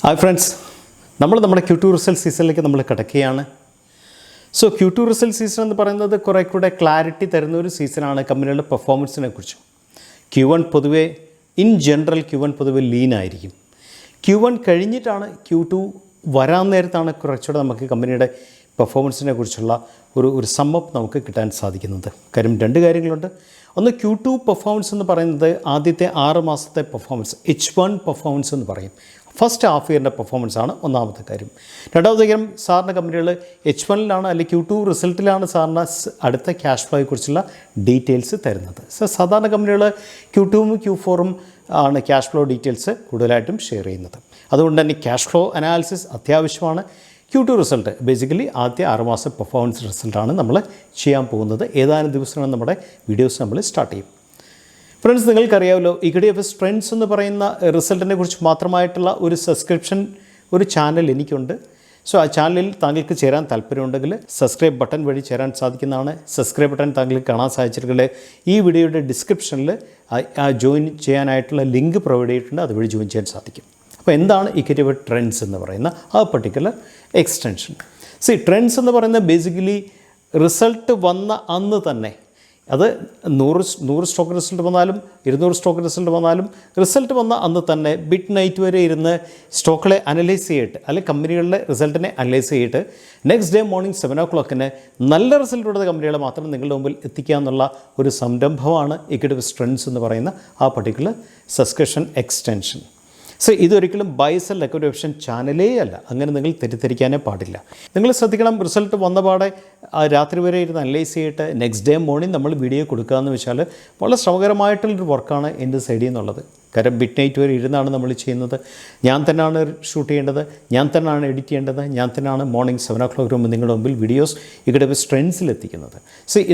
Hi friends, നമ്മുടെ Q2 result സീസണിലേക്ക് നമ്മൾ കിടക്കുകയാണ്. സോ Q2 റിസൾട്ട് സീസൺ എന്ന് പറയുന്നത് കുറേ കൂടെ ക്ലാരിറ്റി തരുന്ന ഒരു സീസണാണ് കമ്പനികളുടെ പെർഫോമൻസിനെ കുറിച്ച്. Q1 പൊതുവേ ഇൻ ജനറൽ Q1 പൊതുവേ ലീൻ ആയിരിക്കും. Q1 കഴിഞ്ഞിട്ടാണ് Q2 വരാൻ നേരത്താണ് കുറച്ചുകൂടെ നമുക്ക് കമ്പനിയുടെ പെർഫോമൻസിനെ കുറിച്ചുള്ള ഒരു സമ്മപ്പ് നമുക്ക് കിട്ടാൻ സാധിക്കുന്നത്. കാര്യം രണ്ട് കാര്യങ്ങളുണ്ട്. ഒന്ന് Q2 പെർഫോമൻസ് എന്ന് പറയുന്നത് ആദ്യത്തെ 6 മാസത്തെ പെർഫോമൻസ് H1 പെർഫോമൻസ് എന്ന് പറയും. ഫസ്റ്റ് ഹാഫ് ഇയറിൻ്റെ പെർഫോമൻസ് ആണ് ഒന്നാമത്തെ കാര്യം. രണ്ടാമത്തെ കാര്യം സാറിന് കമ്പനികൾ H1ലാണ് അല്ലെങ്കിൽ Q2 റിസൾട്ടിലാണ് സാറിന് അടുത്ത ക്യാഷ് ഫ്ലോയെ കുറിച്ചുള്ള ഡീറ്റെയിൽസ് തരുന്നത്. സാധാരണ കമ്പനികൾ Q2ഉം Q4ഉം ആണ് ക്യാഷ് ഫ്ലോ ഡീറ്റെയിൽസ് കൂടുതലായിട്ടും ഷെയർ ചെയ്യുന്നത്. അതുകൊണ്ട് തന്നെ ക്യാഷ് ഫ്ലോ അനാലിസിസ് അത്യാവശ്യമാണ്. Q2 റിസൾട്ട് ബേസിക്കലി ആദ്യ 6 മാസം പെർഫോമൻസ് റിസൾട്ടാണ് നമ്മൾ ചെയ്യാൻ പോകുന്നത്. ഏതാനും ദിവസങ്ങൾ നമ്മുടെ വീഡിയോസ് നമ്മൾ സ്റ്റാർട്ട് ചെയ്യും. ഫ്രണ്ട്സ്, നിങ്ങൾക്കറിയാമല്ലോ EQTFX TRENDZ എന്ന് പറയുന്ന റിസൾട്ടിനെ കുറിച്ച് മാത്രമായിട്ടുള്ള ഒരു സബ്സ്ക്രിപ്ഷൻ ഒരു ചാനൽ എനിക്കുണ്ട്. സോ ആ ചാനലിൽ താങ്കൾക്ക് ചേരാൻ താല്പര്യമുണ്ടെങ്കിൽ സബ്സ്ക്രൈബ് ബട്ടൺ വഴി ചേരാൻ സാധിക്കുന്നതാണ്. സബ്സ്ക്രൈബ് ബട്ടൺ താങ്കൾക്ക് കാണാൻ സാധിച്ചിട്ടുണ്ടെങ്കിൽ ഈ വീഡിയോയുടെ ഡിസ്ക്രിപ്ഷനിൽ ജോയിൻ ചെയ്യാനായിട്ടുള്ള ലിങ്ക് പ്രൊവൈഡ് ചെയ്തിട്ടുണ്ട്. അതുവഴി ജോയിൻ ചെയ്യാൻ സാധിക്കും. അപ്പോൾ എന്താണ് EQTFX TRENDZ എന്ന് പറയുന്ന ആ പർട്ടിക്കുലർ എക്സ്റ്റൻഷൻ? ട്രെൻഡ്സ് എന്ന് പറയുന്നത് ബേസിക്കലി റിസൾട്ട് വന്ന അന്ന് തന്നെ, അത് 100 സ്റ്റോക്ക് റിസൾട്ട് വന്നാലും 200 സ്റ്റോക്ക് റിസൾട്ട് വന്നാലും റിസൾട്ട് വന്ന അന്ന് തന്നെ മിഡ് നൈറ്റ് വരെ ഇരുന്ന് സ്റ്റോക്കുകളെ അനലൈസ് ചെയ്തിട്ട് അല്ലെങ്കിൽ കമ്പനികളുടെ റിസൾട്ടിനെ അനലൈസ് ചെയ്തിട്ട് നെക്സ്റ്റ് ഡേ മോർണിംഗ് 7 o'clock നല്ല റിസൾട്ടുള്ള കമ്പനികളെ മാത്രം നിങ്ങളുടെ മുമ്പിൽ എത്തിക്കുക എന്നുള്ള ഒരു സംരംഭമാണ് EQTFX TRENDZ എന്ന് പറയുന്ന ആ പർട്ടിക്കുലർ സബ്സ്ക്രിപ്ഷൻ എക്സ്റ്റൻഷൻ. ഇതൊരിക്കലും ബൈ സെൽ റെക്കമെൻഡേഷൻ ചാനലേ അല്ല. അങ്ങനെ നിങ്ങൾ തെറ്റിദ്ധരിക്കാനേ പാടില്ല. നിങ്ങൾ ശ്രദ്ധിക്കണം, റിസൾട്ട് വന്ന പാടെ രാത്രി വരെ ഇരുന്ന് അനലൈസ് ചെയ്തിട്ട് നെക്സ്റ്റ് ഡേ മോർണിംഗ് നമ്മൾ വീഡിയോ കൊടുക്കുക എന്ന് വെച്ചാൽ വളരെ ശ്രമകരമായിട്ടുള്ളൊരു വർക്കാണ് എൻ്റെ സൈഡിൽ നിന്നുള്ളത്. കാരണം മിഡ് നൈറ്റ് വരെ ഇരുന്നാണ് നമ്മൾ ചെയ്യുന്നത്. ഞാൻ തന്നെയാണ് ഷൂട്ട് ചെയ്യേണ്ടത്, ഞാൻ തന്നെയാണ് എഡിറ്റ് ചെയ്യേണ്ടത്, ഞാൻ തന്നെയാണ് മോർണിംഗ് 7 o'clock മുമ്പ് നിങ്ങളുടെ മുമ്പിൽ വീഡിയോസ് EQTFX TRENDZ എത്തിക്കുന്നത്.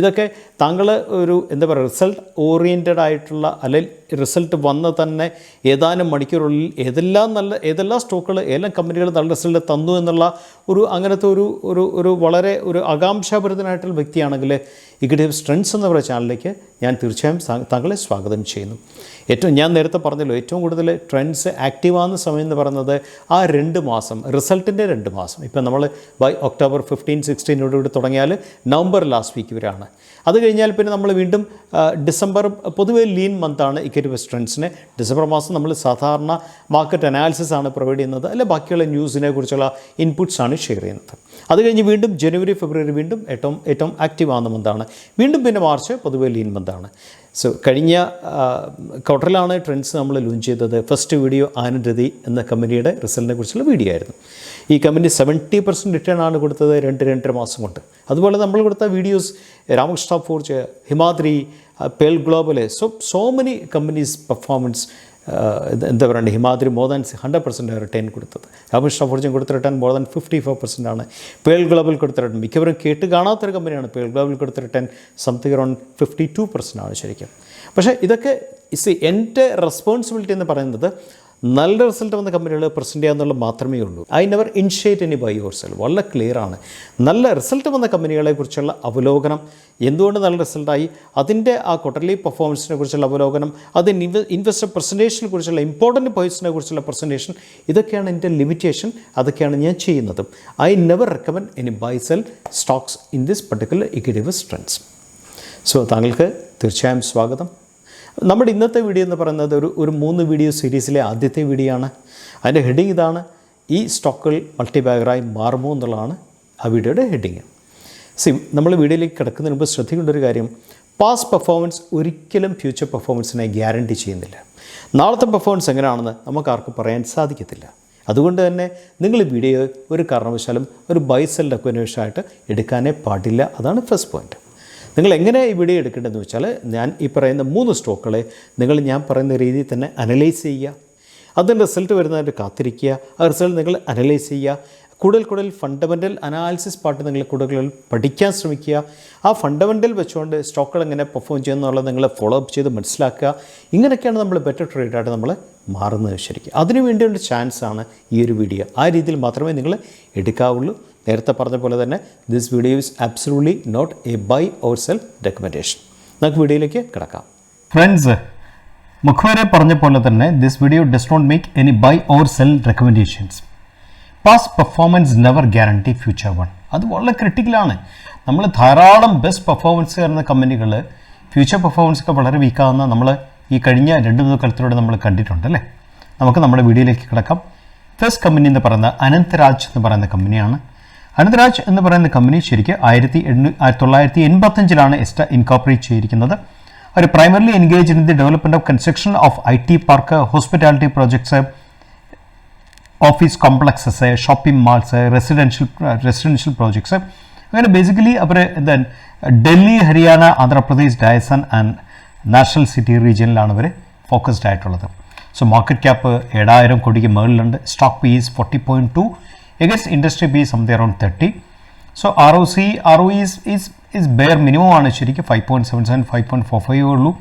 ഇതൊക്കെ താങ്കൾ ഒരു റിസൾട്ട് ഓറിയൻറ്റഡ് ആയിട്ടുള്ള അല്ലെങ്കിൽ റിസൾട്ട് വന്ന് തന്നെ ഏതാനും മണിക്കൂറുള്ളിൽ ഏതെല്ലാം സ്റ്റോക്കുകൾ ഏതെല്ലാം കമ്പനികൾ നല്ല റിസൾട്ട് തന്നു എന്നുള്ള അങ്ങനത്തെ ഒരു വളരെ ആകാംക്ഷാഭരിതനായിട്ടുള്ള വ്യക്തിയാണെങ്കിൽ EQTFX TRENDZ എന്ന പറയുന്ന ചാനലിലേക്ക് ഞാൻ തീർച്ചയായും താങ്കളെ സ്വാഗതം ചെയ്യുന്നു. ഞാൻ നേരത്തെ പറഞ്ഞല്ലോ, ഏറ്റവും കൂടുതൽ ട്രെൻഡ്സ് ആക്റ്റീവാകുന്ന സമയം എന്ന് പറയുന്നത് ആ 2 മാസം, റിസൾട്ടിൻ്റെ 2 മാസം. ഇപ്പം നമ്മൾ ബൈ ഒക്ടോബർ 15-16 തുടങ്ങിയാൽ നവംബർ ലാസ്റ്റ് വീക്ക് വരെയാണ്. അത് കഴിഞ്ഞാൽ പിന്നെ നമ്മൾ വീണ്ടും ഡിസംബർ പൊതുവേ ലീൻ മന്താണ് EQTFX TRENDZന്. ഡിസംബർ മാസം നമ്മൾ സാധാരണ മാർക്കറ്റ് അനാലിസിസ് ആണ് പ്രൊവൈഡ് ചെയ്യുന്നത്, അല്ലെ ബാക്കിയുള്ള ന്യൂസിനെ കുറിച്ചുള്ള ഇൻപുട്സ് ആണ് ഷെയർ ചെയ്യുന്നത്. അത് കഴിഞ്ഞ് വീണ്ടും ജനുവരി ഫെബ്രുവരി വീണ്ടും ഏറ്റവും ആക്റ്റീവ് ആകുന്ന മന്താണ്. വീണ്ടും പിന്നെ മാർച്ച് പൊതുവേ ലീൻ മന്താണ്. കഴിഞ്ഞ ക്വാർട്ടറിലാണ് ട്രെൻഡ്സ് നമ്മൾ ലോഞ്ച് ചെയ്തത്. ഫസ്റ്റ് വീഡിയോ ആനന്ദരതി എന്ന കമ്പനിയുടെ റിസൾട്ടിനെ കുറിച്ചുള്ള വീഡിയോ ആയിരുന്നു. ഈ കമ്പനി 70% റിട്ടേൺ ആണ് കൊടുത്തത് 2-2.5 മാസം കൊണ്ട്. അതുപോലെ നമ്മൾ കൊടുത്ത videos Ramakrishna forge, Himadri, pearl global, so many companies performance. Himadri more than 100% return കൊടുത്തത്. രാമകൃഷ്ണ ഫോർജൻ കൊടുത്ത റിട്ടേൺ മോർ ദാൻ 54% ആണ്. പേൾ ഗ്ലോബൽ കൊടുത്ത റിട്ടേൺ മിക്കവരും കേട്ട് കാണാത്തൊരു കമ്പനിയാണ്. പേൾ ഗ്ലോബൽ കൊടുത്ത റിട്ടേൺ സംതിങ് അറൗണ്ട് 52% ആണ് ശരിക്കും. പക്ഷേ ഇതൊക്കെ എൻ്റെ റെസ്പോൺസിബിലിറ്റി എന്ന് പറയുന്നത് നല്ല റിസൾട്ട് വന്ന കമ്പനികൾ പ്രസൻറ്റ് ചെയ്യാന്നുള്ളത് മാത്രമേ ഉള്ളൂ. I never initiate any by yourself. വളരെ ക്ലിയർ ആണ്. നല്ല റിസൾട്ട് വന്ന കമ്പനികളെ കുറിച്ചുള്ള അവലോകനം, എന്തുകൊണ്ട് നല്ല റിസൾട്ടായി, അതിൻ്റെ ആ ക്വാർട്ടർലി പെർഫോമൻസിനെ കുറിച്ചുള്ള അവലോകനം, അതിന് ഇൻവെസ്റ്റർ പ്രസൻറ്റേഷനെ കുറിച്ചുള്ള ഇമ്പോർട്ടൻറ്റ് പോയിൻറ്റ്സിനെ കുറിച്ചുള്ള പ്രസൻറ്റേഷൻ, ഇതൊക്കെയാണ് എൻ്റെ ലിമിറ്റേഷൻ. അതൊക്കെയാണ് ഞാൻ ചെയ്യുന്നത്. I never recommend any buy sell stocks in this particular EQTFX TRENDZ. താങ്കൾക്ക് തീർച്ചയായും സ്വാഗതം. നമ്മുടെ ഇന്നത്തെ വീഡിയോ എന്ന് പറയുന്നത് ഒരു 3 വീഡിയോ സീരീസിലെ ആദ്യത്തെ വീഡിയോ ആണ്. അതിൻ്റെ ഹെഡിങ് ഇതാണ്: ഈ സ്റ്റോക്കുകൾ മൾട്ടിബാഗറായി മാറുമോ എന്നുള്ളതാണ് ആ വീഡിയോയുടെ ഹെഡിങ്. നമ്മൾ വീഡിയോയിലേക്ക് കിടക്കുന്നതിന് മുമ്പ് ശ്രദ്ധിക്കേണ്ട ഒരു കാര്യം, പാസ്റ്റ് പെർഫോമൻസ് ഒരിക്കലും ഫ്യൂച്ചർ പെർഫോമൻസിനെ ഗ്യാരണ്ടി ചെയ്യുന്നില്ല. നാളത്തെ പെർഫോമൻസ് എങ്ങനെയാണെന്ന് നമുക്കാർക്കും പറയാൻ സാധിക്കത്തില്ല. അതുകൊണ്ട് തന്നെ നിങ്ങൾ ഈ വീഡിയോ ഒരു കാരണവശാലും ഒരു ബൈ സെൽ റെക്കമെൻഡേഷനായിട്ട് എടുക്കാനേ പാടില്ല. അതാണ് ഫസ്റ്റ് പോയിൻറ്റ്. നിങ്ങൾ എങ്ങനെ ഈ വീഡിയോ എടുക്കേണ്ടതെന്ന് വെച്ചാൽ, ഞാൻ ഈ പറയുന്ന 3 സ്റ്റോക്കുകളെ ഞാൻ പറയുന്ന രീതിയിൽ തന്നെ അനലൈസ് ചെയ്യുക. അതിൻ്റെ റിസൾട്ട് വരുന്നതായിട്ട് കാത്തിരിക്കുക. ആ റിസൾട്ട് നിങ്ങൾ അനലൈസ് ചെയ്യുക. കൂടുതൽ ഫണ്ടമെൻ്റൽ അനാലിസിസ് പാർട്ട് നിങ്ങൾ കൂടുതൽ പഠിക്കാൻ ശ്രമിക്കുക. ആ ഫണ്ടമെൻ്റൽ വെച്ചുകൊണ്ട് സ്റ്റോക്കുകൾ എങ്ങനെ പെർഫോം ചെയ്യുന്നുള്ളത് നിങ്ങൾ ഫോളോ അപ്പ് ചെയ്ത് മനസ്സിലാക്കുക. ഇങ്ങനെയൊക്കെയാണ് നമ്മൾ ബെറ്റർ ട്രേഡായിട്ട് നമ്മൾ മാറുന്നത് ശരിക്കും. അതിനു വേണ്ടിയുള്ള ചാൻസാണ് ഈ ഒരു വീഡിയോ. ആ രീതിയിൽ മാത്രമേ നിങ്ങൾ എടുക്കാവുള്ളൂ. നേരത്തെ പറഞ്ഞ പോലെ തന്നെ this video is absolutely not a buy or sell recommendation. നമുക്ക് വീഡിയോയിലേക്ക് കിടക്കാം. ഫ്രണ്ട്സ്, മുഖവരെ പറഞ്ഞ പോലെ തന്നെ this video does not make any buy or sell recommendations. Past performance never guarantee future one. അത് വളരെ ക്രിട്ടിക്കലാണ്. നമ്മൾ ധാരാളം ബെസ്റ്റ് പെർഫോമൻസ് തരുന്ന കമ്പനികൾ ഫ്യൂച്ചർ പെർഫോമൻസ് ഒക്കെ വളരെ വീക്കാവുന്ന നമ്മൾ ഈ കഴിഞ്ഞ 2-3 കാലത്തിലൂടെ നമ്മൾ കണ്ടിട്ടുണ്ട് അല്ലേ. നമുക്ക് നമ്മുടെ വീഡിയോയിലേക്ക് കിടക്കാം. ഫസ്റ്റ് കമ്പനി എന്ന് പറയുന്നത് അനന്തരാജ് എന്ന് പറയുന്ന കമ്പനിയാണ്. അനന്തരാജ് എന്ന് പറയുന്ന കമ്പനി ശരിക്കും 1985 ഇൻകോർപ്പറേറ്റ് ചെയ്തിരിക്കുന്നത്. അവർ primarily engage in the development of construction of IT park, hospitality projects, office complexes, shopping malls, residential projects. അങ്ങനെ ബേസിക്കലി അവർ Delhi, Haryana, Andhra Pradesh, Rajasthan and national city റീജിയനിലാണ് അവർ ഫോക്കസ്ഡ് ആയിട്ടുള്ളത്. സോ മാർക്കറ്റ് ക്യാപ്പ് 7,000 കോടിക്ക് മുകളിലുണ്ട്. Stock PE is 40.2 against industry PE something around 30. So ROE is bare minimum ആണ് ശരിക്കും 5.77, 5.45 ഉള്ളൂ.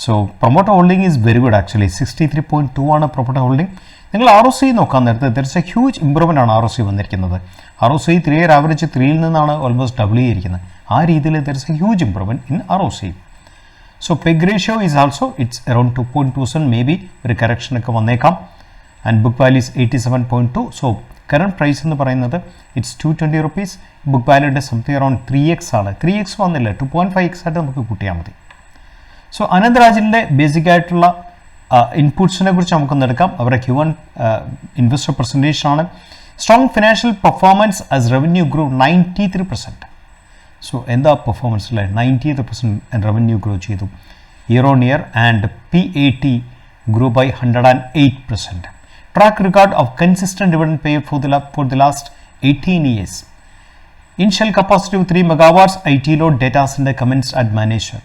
So promoter holding is very good actually. 63.2 ആണ് പ്രൊമോട്ടർ ഹോൾഡിംഗ്. നിങ്ങൾ ROCE നോക്കാൻ നേരത്തെ there is a huge improvement ആണ് ROCE വന്നിരിക്കുന്നത്. ROCE 3-year ആവറേജ് 3-ൽ നിന്നാണ് ഓൾമോസ്റ്റ് ഡബിൾ ചെയ്തിരിക്കുന്നത്. ആ രീതിയിൽ there is a huge improvement in ROCE. So peg ratio is also it's around 2.27, maybe ഒരു കറക്ഷനൊക്കെ വന്നേക്കാം. And book value is 87.2. So current price എന്ന് പറയുന്നത് ഇറ്റ്സ് 220 rupees. ബുക്ക് വാല്യൂൻ്റെ സംതിങ് അറൌണ്ട് 3x ആണ്. 3x വന്നില്ല, 2.5x ആയിട്ട് നമുക്ക് കൂട്ടിയാൽ മതി. സോ അനന്തരാജിൻ്റെ ബേസിക് ആയിട്ടുള്ള ഇൻപുട്സിനെ കുറിച്ച് നമുക്കൊന്ന് എടുക്കാം. അവരുടെ Q1 ഇൻവെസ്റ്റർ പ്രസൻറ്റേഷൻ ആണ്. Strong financial performance as revenue grew 93%. So എന്താ പെർഫോമൻസ് അല്ലേ, 93% റവന്യൂ ഗ്രോ ചെയ്തു year on year. And PAT grew by 108%. Track record of consistent dividend pay for the last 18 years. Initial capacity of 3 megawatts, IT load, data center commenced at Manesar.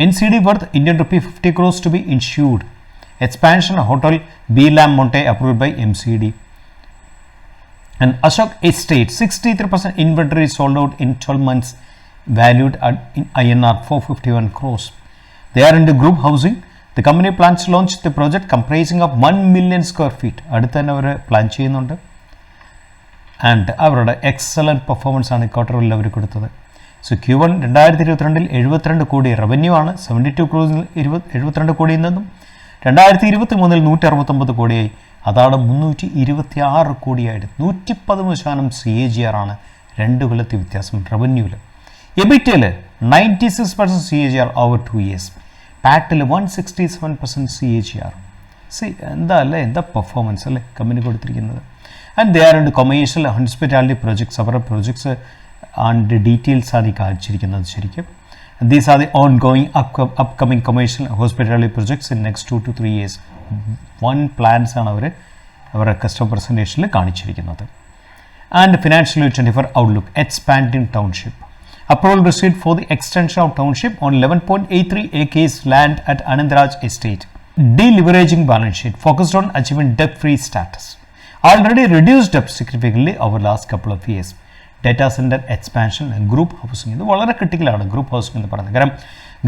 NCD worth Indian rupee 50 crores to be insured. Expansion hotel B Lam Monte approved by MCD. And Ashok Estate 63% inventory sold out in 12 months, valued at INR 451 crores. They are into group housing. The company plans to launch the project comprising of 1 million square feet. അടുത്ത് തന്നെ അവർ plan ചെയ്യുന്നുണ്ട്. And അവരുടെ excellent performance ആണ് ക്വാർട്ടറിൽ അവർ കൊടുത്തത്. So Q1 2022 72 കോടി revenue ആണ്. 72 ക്രോസിൽ 72 കോടിയിൽ നിന്നും 2023 169 കോടിയായി. അതാണ് 326 കോടിയായിട്ട് 110% CAGR ആണ് 2 കൊല്ലത്തെ വ്യത്യാസം റവന്യൂവിൽ. എബിറ്റയിൽ 96% CAGR ഓവർ 2 years. പാറ്റിൽ 167% CAGR. എന്താ പെർഫോമൻസ് അല്ലേ കമ്പനി കൊടുത്തിരിക്കുന്നത്. And they are in commercial hospitality projects. അവരുടെ പ്രോജക്ട്സ് ആൻഡ് ഡീറ്റെയിൽസ് ആണ് ഈ കാണിച്ചിരിക്കുന്നത് ശരിക്കും. These are the on going upcoming commercial hospitality projects in next 2 to 3 years. 1 plans ആണ് അവരുടെ കസ്റ്റമർ പ്രസൻറ്റേഷനിൽ കാണിച്ചിരിക്കുന്നത്. And financial 24 outlook. Expanding township. Approval received for the extension of township on 11.83 acres land at Anandaraj Estate. Deleveraging balance sheet focused on achieving debt-free status. Already reduced debt significantly over last couple of years. Data center expansion and group housing. ഇത് വളരെ ക്രിട്ടിക്കലാണ് group housing എന്ന് പറയുന്നത്. കാരണം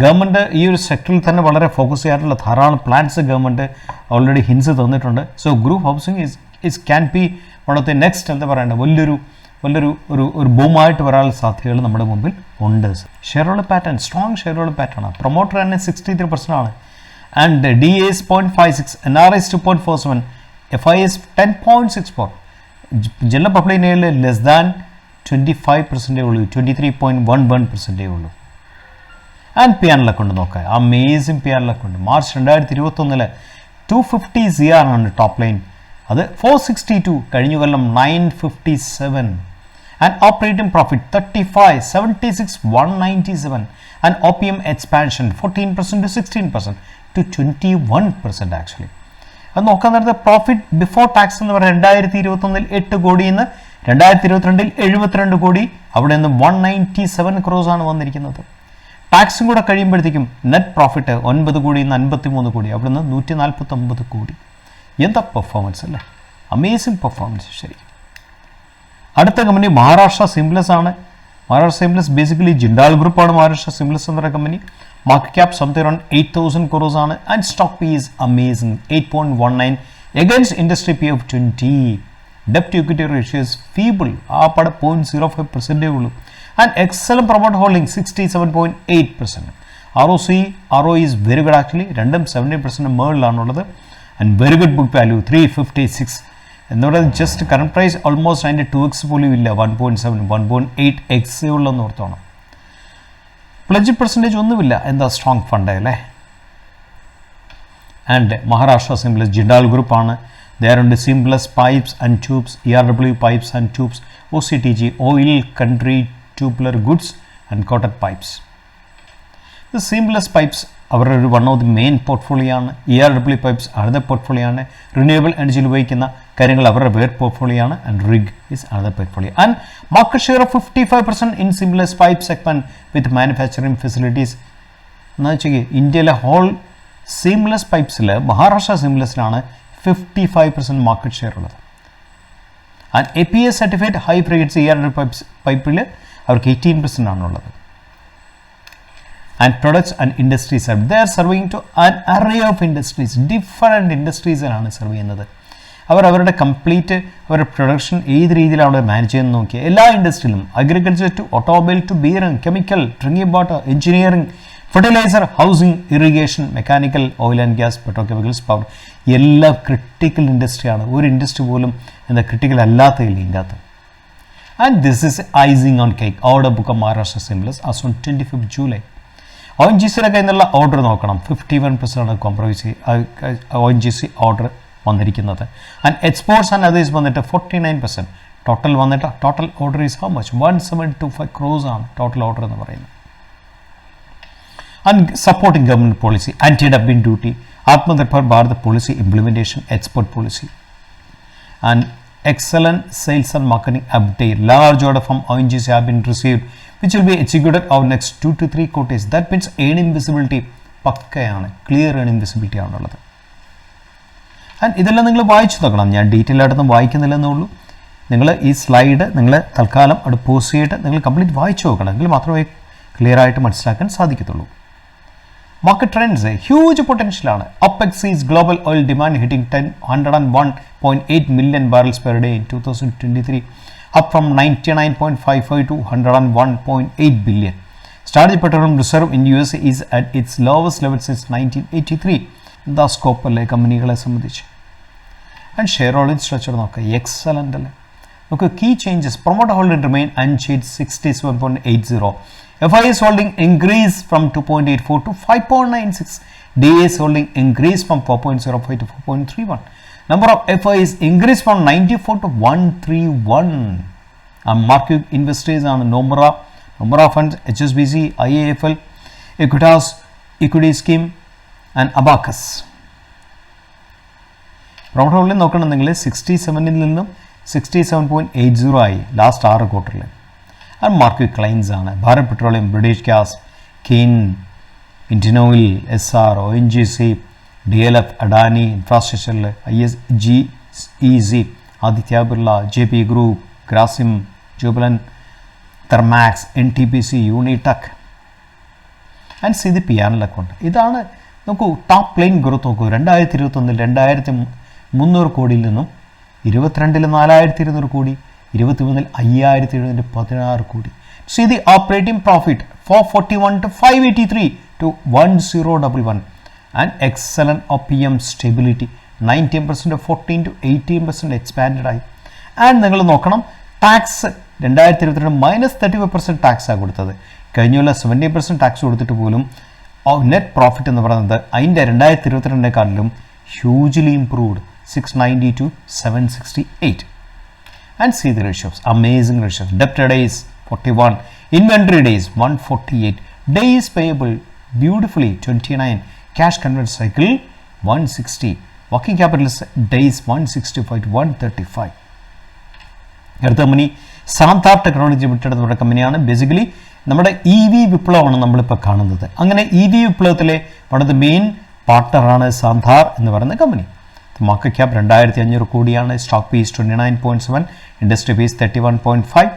government ഈ ഒരു സെക്ടറിൽ തന്നെ വളരെ ഫോക്കസ് ചെയ്യാറുള്ള ധാരാളം പ്ലാൻസ് ഗവൺമെൻറ് ഓൾറെഡി ഹിൻസ് തന്നിട്ടുണ്ട്. So group housing is can be one of the next എന്താ പറയേണ്ടത് വലിയൊരു ബൂമായിട്ട് വരാനുള്ള സാധ്യതകൾ നമ്മുടെ മുമ്പിൽ ഉണ്ട്. Share holder pattern strong share holder pattern ആണ്. പ്രൊമോട്ടർ തന്നെ 63% ആണ്. And DAs 0.56, NRIs 2.47, FIS 10.64. General public less than 25% ഉള്ളൂ, 23.11% ഉള്ളൂ. ആൻഡ് PNL അക്കൗണ്ട് നോക്കാം. Amazing PNL account. March 2021 250 CR ആണ് ടോപ്പ് ലൈൻ. അത് 462, കഴിഞ്ഞ കൊല്ലം 957. And operating profit 35, 76, 197. And OPM expansion 14% to 16% to 21% actually. അത് നോക്കാൻ നേരത്തെ പ്രോഫിറ്റ് ബിഫോർ ടാക്സ് എന്ന് പറയുന്നത് 2021 8 കോടിയിൽ നിന്ന് 2022 72 കോടി, അവിടെ നിന്ന് 197 crores ആണ് വന്നിരിക്കുന്നത്. ടാക്സും കൂടെ കഴിയുമ്പോഴത്തേക്കും നെറ്റ് പ്രോഫിറ്റ് 9 കോടിയിൽ നിന്ന് 53 കോടി, അവിടെ നിന്ന് 149 കോടി. എന്താ പെർഫോമൻസ് അല്ലേ, അമേസിങ് പെർഫോമൻസ് ശരി. അടുത്ത കമ്പനി മഹാരാഷ്ട്ര സിംപ്ലസ് ആണ്. മഹാരാഷ്ട്ര സിംപ്ലസ് ബേസിക്കലി ജിൻഡാൽ ഗ്രൂപ്പാണ് മഹാരാഷ്ട്ര സിംപ്ലസ് എന്ന് പറയുന്ന company. Market cap something around 8,000 crores ആണ്. And stock PE is amazing 8.19 against industry PE of 20. ഡെപ്റ്റ് to equity ratio is feeble, ആ പട 0.05% ഉള്ളൂ. And excellent promote holding 67.8%. ROE is very good actually. രണ്ടും 70% മുകളിലാണുള്ളത്. And very good book value 356. എന്ന് പറയുന്നത് just current price almost അതിൻ്റെ 2x പോലും ഇല്ല. 1.7 1.8x ഉള്ളതെന്ന് ഓർത്തോണം. പ്ലജ് പെർസെൻറ്റേജ് ഒന്നുമില്ല. എന്താ സ്ട്രോങ് ഫണ്ട് അല്ലേ. ആൻഡ് മഹാരാഷ്ട്ര സിംപ്ലസ് ജിൻഡാൽ ഗ്രൂപ്പാണ്. There Seamless Pipes and Tubes, ERW Pipes and Tubes, OCTG, Oil Country Tubular Goods and Coated Pipes. The Seamless Pipes are one of the main portfolio. ERW Pipes are the portfolio. Renewable energy ഉപയോഗിക്കുന്ന കാര്യങ്ങൾ അവരുടെ വേറെ portfolio and rig is another portfolio. And market share of 55% in Seamless Pipe segment with manufacturing facilities. എന്ന് വെച്ചാൽ ഇന്ത്യയിലെ whole seamless പൈപ്സിൽ മഹാരാഷ്ട്ര സീംലെസ്സിലാണ് 55% market share ഉള്ളത്. And APA certified high frequency ERW പൈപ്പിൽ അവർക്ക് 18% ആണുള്ളത്. And products and industries they are serving to an array of industries. Different ഇൻഡസ്ട്രീസിലാണ് സെർവ് ചെയ്യുന്നത്. അവരുടെ കംപ്ലീറ്റ് അവരുടെ പ്രൊഡക്ഷൻ ഏത് രീതിയിലാണ് അവർ മാനേജ് ചെയ്യുന്നത് നോക്കിയാൽ എല്ലാ ഇൻഡസ്ട്രിയിലും agriculture to automobile to bearing chemical drinking water engineering fertiliser housing irrigation mechanical oil and gas petrochemicals power എല്ലാം ക്രിട്ടിക്കൽ ഇൻഡസ്ട്രിയാണ്. ഒരു ഇൻഡസ്ട്രി പോലും എന്താ ക്രിട്ടിക്കൽ അല്ലാത്തതില്ല ഇതിൻ്റെ അകത്ത്. And this is icing on cake order book of Maharashtra seamless as on 25 July. ONGCയുടെ കയ്യിൽ നിന്നുള്ള ഓർഡർ നോക്കണം. 51% കോംപ്രമൈസ് ONGC ഓർഡർ വന്നിരിക്കുന്നത്. ആൻഡ് എക്സ്പോർട്സ് ആൻഡ് അതേഴ്സ് വന്നിട്ട് 49%. ടോട്ടൽ വന്നിട്ട് total order is how much 1725 crores ആണ് ടോട്ടൽ ഓർഡർ എന്ന് പറയുന്നത്. And supporting government policy, anti-dumping duty, Atmanirbhar Bharat policy implementation, export policy, and excellent sales and marketing update. Large order from ONGC have been received, which will be executed over next 2 to 3 quarters. That means earning visibility പക്കയാണ്, clear earning visibility ആണുള്ളത്. And ഇതെല്ലാം നിങ്ങൾ വായിച്ചു നോക്കണം. ഞാൻ detail ആയിട്ടൊന്നും വായിക്കുന്നില്ലെന്നേ ഉള്ളൂ. നിങ്ങൾ ഈ സ്ലൈഡ് നിങ്ങൾ തൽക്കാലം അവിടെ പോസ്റ്റ് ചെയ്തിട്ട് നിങ്ങൾ കംപ്ലീറ്റ് വായിച്ചു നോക്കണം. എങ്കിൽ മാത്രമേ ക്ലിയർ ആയിട്ട് മനസ്സിലാക്കാൻ സാധിക്കത്തുള്ളൂ. Market trends, huge potential ആണ്. Up exceeds global oil demand hitting 101.8 million barrels per day in 2023, up from 99.55 to 101.8 billion. Storage petroleum reserve in USA is at its lowest level since 1983. The scope അല്ലേ കമ്പനികളെ സംബന്ധിച്ച്. And share holding structure നോക്കുക, excellent അല്ലേ. നമുക്ക് key changes promoter holding remain unchanged 67.80. FIS holding increased from 2.84 to 5.96. DAS holding increased from 4.05 to 4.31. Number of FIS increased from 94 to 131. Market investors on Nomura funds, HSBC, IAFL, Equitas, Equity Scheme and Abacus. Promoter holding നോക്കണമെങ്കിൽ 67 നിന്നും 67.80 ആയി last 6 ക്വാർട്ടറിൽ. And market clients ആണ് Bharat petroleum, British gas, Cairn, Indian oil, SR, ONGC, DLF, Adani ഇൻഫ്രാസ്ട്രക്ചറിൽ, ISGEZ, Aditya Birla, JP group, Grasim, Jubilant, Thermax, NTPC, Unitech and CDP annual account. ഇതാണ് നോക്കൂ top line growth നോക്കൂ. 2021 2300 കോടിയിൽ നിന്നും 22 4200 കോടി, 21 5716 കോടി. See the operating profit 441 to 583 to 1011 and excellent OPM stability 19% to 14 to 18% expanded ആയി. And നിങ്ങൾ നോക്കണം ടാക്സ് 2022 -35% ടാക്സ് ആണ് കൊടുത്തത്. കഴിഞ്ഞുള്ള 70% ടാക്സ് കൊടുത്തിട്ട് പോലും നെറ്റ് പ്രോഫിറ്റ് എന്ന് പറയുന്നത് അതിൻ്റെ 2022 hugely improved 690 to 768. And see the ratios, amazing ratios. Debtor days 41, inventory days 148, days payable beautifully 29, cash conversion cycle 160, working capital days 165 to 135. അടുത്ത കമ്പനി സാന്താർ ടെക്നോളജി ലിമിറ്റഡ് എന്ന് പറയുന്ന കമ്പനിയാണ്. ബേസിക്കലി നമ്മുടെ EV വിപ്ലവമാണ് നമ്മളിപ്പോൾ കാണുന്നത്. അങ്ങനെ EV വിപ്ലവത്തിലെ വൺ ഓഫ് ദ മെയിൻ പാർട്ട്ണറാണ് സാന്താർ എന്ന് പറയുന്ന കമ്പനി. മാർക്കറ്റ് ക്യാപ് 2500 കോടിയാണ്. Stock PEs 29.7, industry PEs 31.5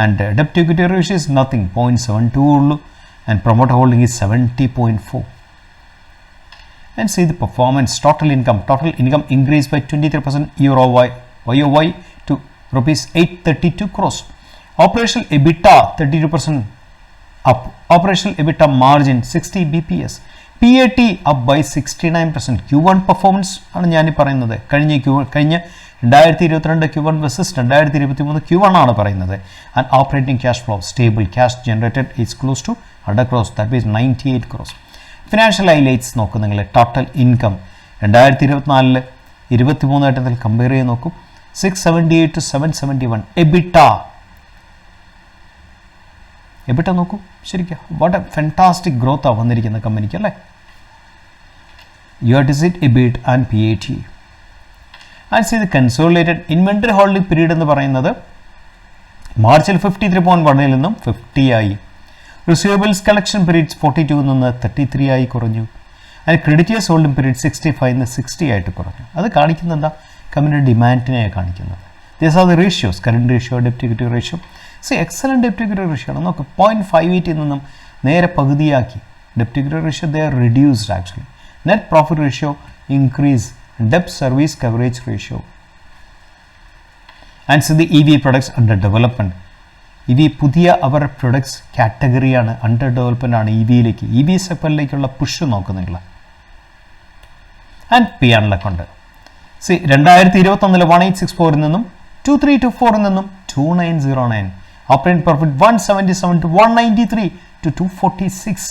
and ഡെപ്റ്റ് ഇക്വിറ്റി റേഷ്യോ ഇസ് നത്തിങ് 0.72 ഉള്ളൂ. And promoter holding is 70.4. And see the performance. Total income increase by 23% YOY to rupees 832 crores. Operational EBITDA 32% up. Operational EBITDA margin 60 BPS. PAT up by 69%. Q1 performance ആണ് ഞാൻ പറയുന്നത്. കഴിഞ്ഞ 2022 Q1 versus 2023 Q1 ആണ് പറയുന്നത്. And operating cash flow stable. Cash generated is close to 100 crores. That means 98 crores. Financial highlights നോക്കൂ നിങ്ങൾ. Total income 2024 23 compare ചെയ്ത് നോക്കൂ. 678 to 771. EBITDA നോക്കൂ ശരിക്കും. വാട്ട് എ ഫെൻറ്റാസ്റ്റിക് ഗ്രോത്ത് ആണ് വന്നിരിക്കുന്ന കമ്പനിക്ക് അല്ലേ. You are to see EBIT and PAT. And see the consolidated inventory holding period എന്ന് പറയുന്നത് മാർച്ചിൽ 53.1 നിന്നും 50 ആയി. റിസീവബിൾസ് കളക്ഷൻ പീരീഡ്സ് 42 നിന്ന് 33 ആയി കുറഞ്ഞു. ആൻഡ് ക്രെഡിറ്റേഴ്സ് ഹോൾഡിംഗ് പീരീഡ് 65 നിന്ന് 60 ആയിട്ട് കുറഞ്ഞു. അത് കാണിക്കുന്നത് എന്താ? കമ്പനിയുടെ ഡിമാൻഡിനെയാണ് കാണിക്കുന്നത്. These are the ratios. Current ratio, ഡെപ്റ്റ് equity ratio. Excellent ഡെപ്റ്റ് equity ratio ആണ്. നോക്ക് 0.58 നിന്നും നേരെ പകുതിയാക്കി. ഡെപ്റ്റ് equity ratio they are reduced actually. Net profit ratio increase. ഡെപ്റ്റ് service coverage ratio. And C the EV products under development. EV പുതിയ അവരുടെ products കാറ്റഗറിയാണ്, under development ആണ്. EVയിലേക്ക് EV സെക്ടറിലേക്കുള്ള push നോക്കുന്നില്ല. And P&L account. 2021 1864 നിന്നും 2324 നിന്നും 2909. Operating profit 177 to 193 to 246.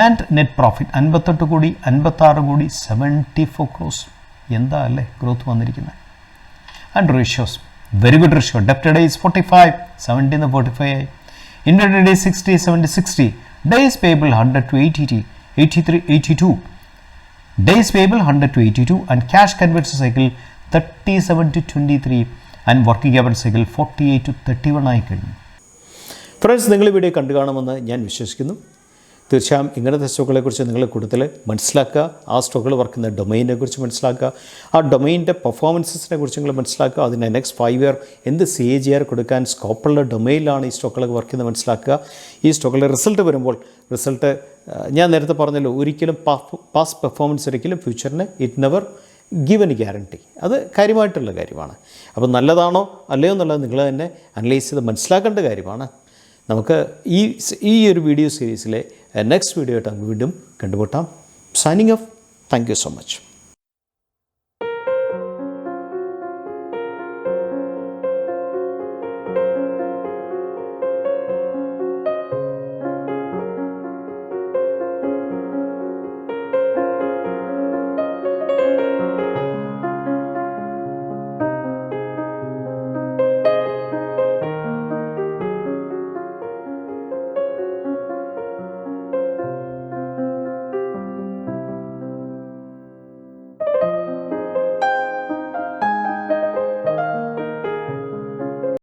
And net profit 58 കോടി 56 കോടി 74 crores. എന്താ അല്ലേ ഗ്രോത്ത് വന്നിരിക്കുന്നത്. And ratios very good ratio. ഡെപ്റ്റ് ഡേയ്സ് 45 70 നിന്ന് 45 ആയി. Inventory days 60 70 60. Days payable 100 to 83 82. Days payable 100 to 82 and cash conversion cycle 37 to 23 and working capital cycle 48 to 31 ആയി കഴിഞ്ഞു. ഫ്രണ്ട്സ്, നിങ്ങൾ വീഡിയോ കണ്ടു കാണുമെന്ന് ഞാൻ വിശ്വസിക്കുന്നു. തീർച്ചയായും ഇങ്ങനത്തെ സ്റ്റോക്കുകളെക്കുറിച്ച് നിങ്ങൾ കൂടുതൽ മനസ്സിലാക്കുക. ആ സ്റ്റോക്കുകൾ വർക്ക് ചെയ്യുന്ന ഡൊമൈനെ കുറിച്ച് മനസ്സിലാക്കുക. ആ ഡൊമൈൻ്റെ പെർഫോമൻസിനെ കുറിച്ച് നിങ്ങൾ മനസ്സിലാക്കുക. അതിൻ്റെ നെക്സ്റ്റ് 5 ഇയർ എന്ത് CAGR കൊടുക്കാൻ സ്കോപ്പുള്ള ഡൊമൈനിലാണ് ഈ സ്റ്റോക്കുകളൊക്കെ വർക്ക് ചെയ്യുന്നത് മനസ്സിലാക്കുക. ഈ സ്റ്റോക്കുകളുടെ റിസൾട്ട് വരുമ്പോൾ ഞാൻ നേരത്തെ പറഞ്ഞല്ലോ, ഒരിക്കലും പാസ്റ്റ് പെർഫോമൻസ് ഒരിക്കലും ഫ്യൂച്ചറിന് ഇറ്റ് നെവർ ഗിവൻ ഗ്യാരണ്ടി. അത് കാര്യമായിട്ടുള്ള കാര്യമാണ്. അപ്പോൾ നല്ലതാണോ അല്ലയോ എന്നുള്ളത് നിങ്ങൾ തന്നെ അനലൈസ് ചെയ്ത് മനസ്സിലാക്കേണ്ട കാര്യമാണ്. നമുക്ക് ഈ ഒരു വീഡിയോ സീരീസിലെ നെക്സ്റ്റ് വീഡിയോ ആയിട്ട് നമുക്ക് വീണ്ടും കണ്ടുമുട്ടാം. Signing off. Thank you so much.